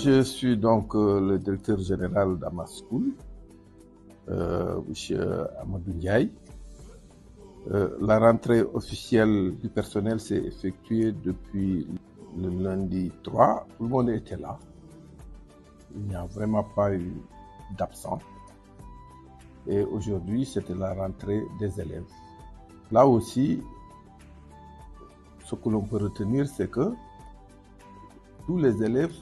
Je suis donc le directeur général d'Ama School, M. Amadou Ndiaye. La rentrée officielle du personnel s'est effectuée depuis le lundi 3. Tout le monde était là. Il n'y a vraiment pas eu d'absent. Et aujourd'hui, c'était la rentrée des élèves. Là aussi, ce que l'on peut retenir, c'est que tous les élèves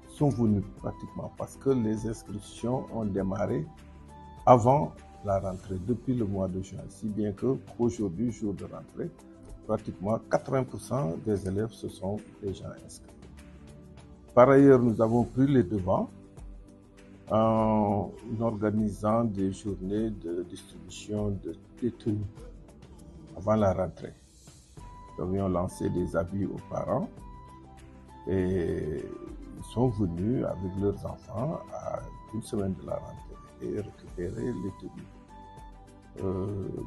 sont venus pratiquement parce que les inscriptions ont démarré avant la rentrée, depuis le mois de juin, si bien qu'aujourd'hui, jour de rentrée, pratiquement 80% des élèves se sont déjà inscrits. Par ailleurs, nous avons pris les devants en organisant des journées de distribution de tenues avant la rentrée. Nous avions lancé des avis aux parents et ils sont venus avec leurs enfants à une semaine de la rentrée et récupérer les tenues.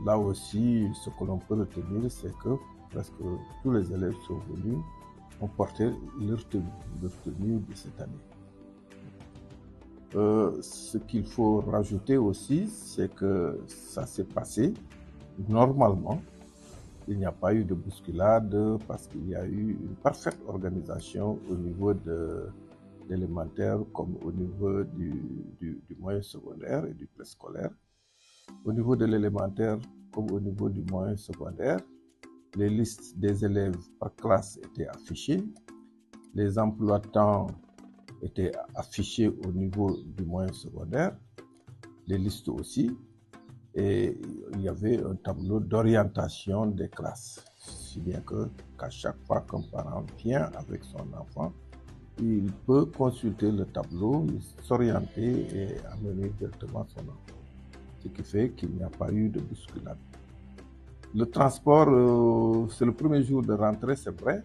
Là aussi, ce que l'on peut retenir, c'est que presque tous les élèves sont venus, ont porté leur tenue de cette année. Ce qu'il faut rajouter aussi, c'est que ça s'est passé normalement. Il n'y a pas eu de bousculade parce qu'il y a eu une parfaite organisation au niveau de l'élémentaire comme au niveau du moyen secondaire et du préscolaire. Au niveau de l'élémentaire comme au niveau du moyen secondaire, les listes des élèves par classe étaient affichées. Les emplois temps étaient affichés au niveau du moyen secondaire, les listes aussi. Et il y avait un tableau d'orientation des classes, si bien qu'à chaque fois qu'un parent vient avec son enfant, il peut consulter le tableau, s'orienter et amener directement son enfant. Ce qui fait qu'il n'y a pas eu de bousculade. Le transport, c'est le premier jour de rentrée, c'est vrai.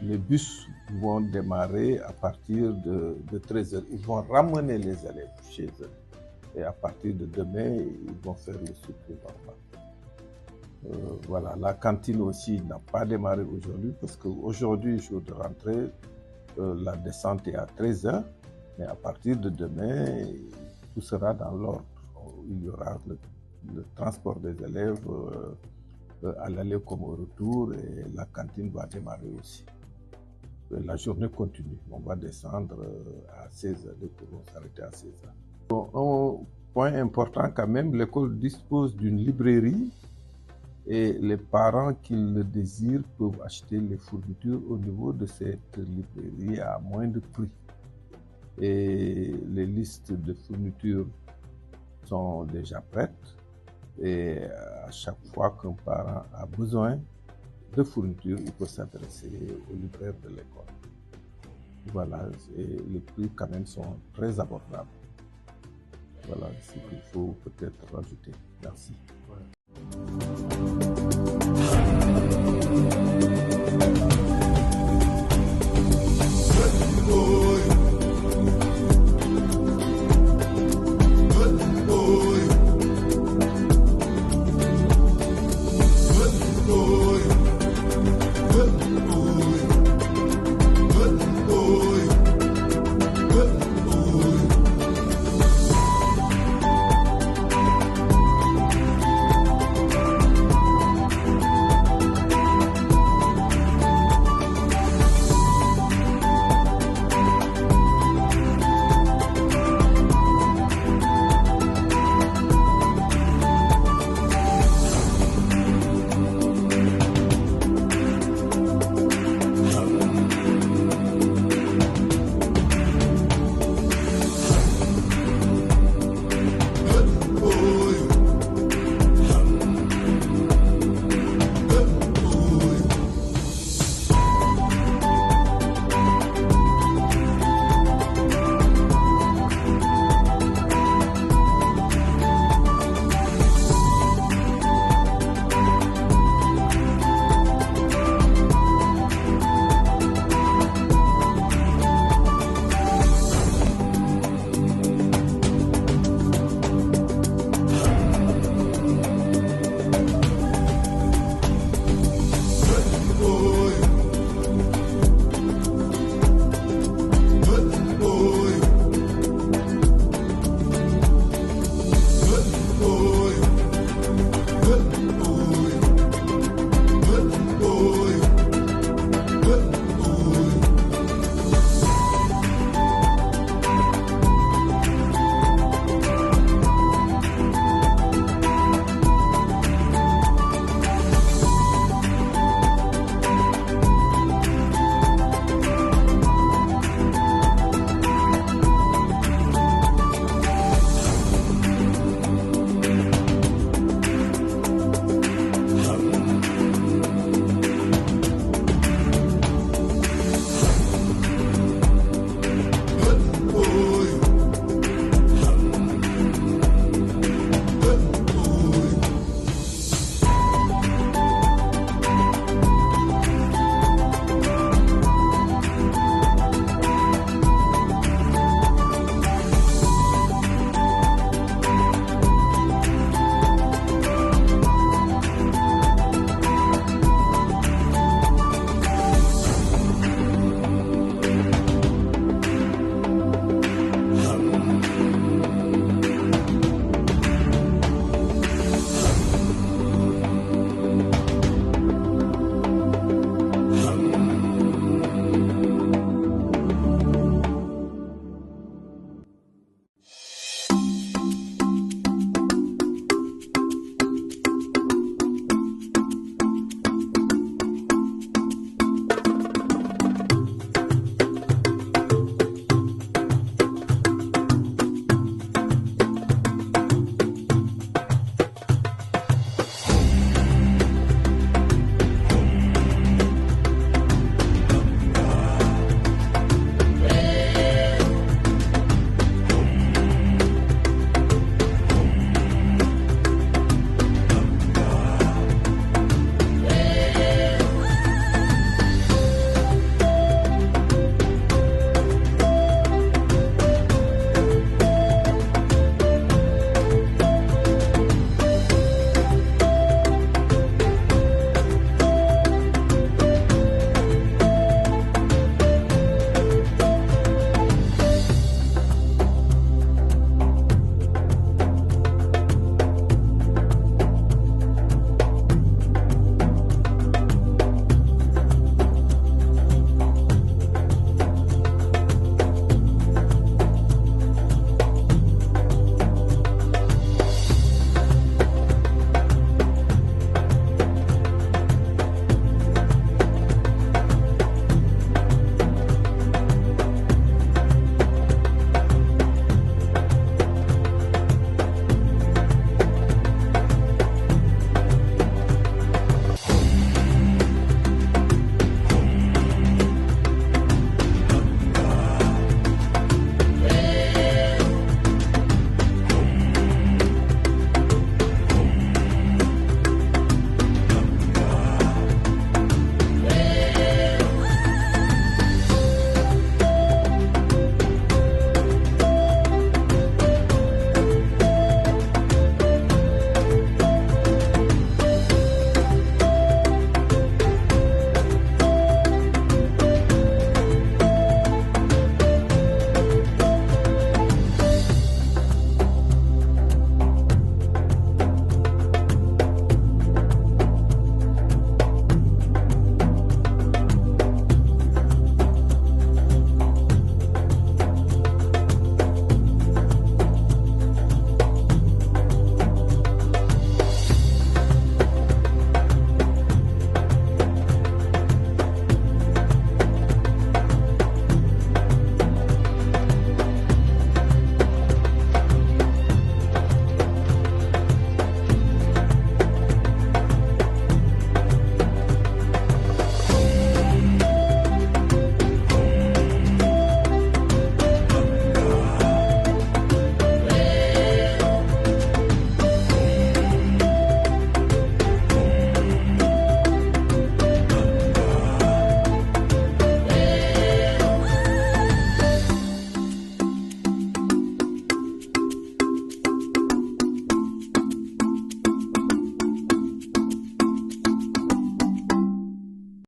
Les bus vont démarrer à partir de 13h. Ils vont ramener les élèves chez eux. Et à partir de demain, ils vont faire le circuit normal. Voilà, la cantine aussi n'a pas démarré aujourd'hui parce qu'aujourd'hui, jour de rentrée, la descente est à 13h. Mais à partir de demain, tout sera dans l'ordre. Il y aura le transport des élèves à l'aller comme au retour et la cantine va démarrer aussi. La journée continue. On va descendre à 16h, les cours vont s'arrêter à 16h. Un point important quand même, l'école dispose d'une librairie et les parents qui le désirent peuvent acheter les fournitures au niveau de cette librairie à moins de prix. Et les listes de fournitures sont déjà prêtes et à chaque fois qu'un parent a besoin de fournitures, il peut s'adresser au libraire de l'école. Voilà, et les prix quand même sont très abordables. Voilà ce qu'il faut peut-être rajouter. Merci.